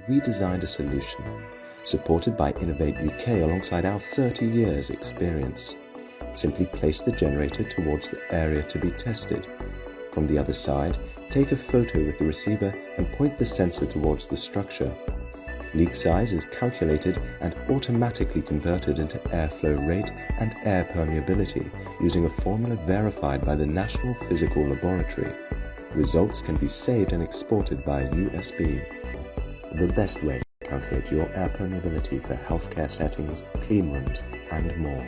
we designed a solution, supported by Innovate UK alongside our 30 years experience. Simply place the generator towards the area to be tested. From the other side, take a photo with the receiver and point the sensor towards the structure. Leak size is calculated and automatically converted into airflow rate and air permeability using a formula verified by the National Physical Laboratory. Results can be saved and exported via USB. The best way to calculate your air permeability for healthcare settings, clean rooms, and more.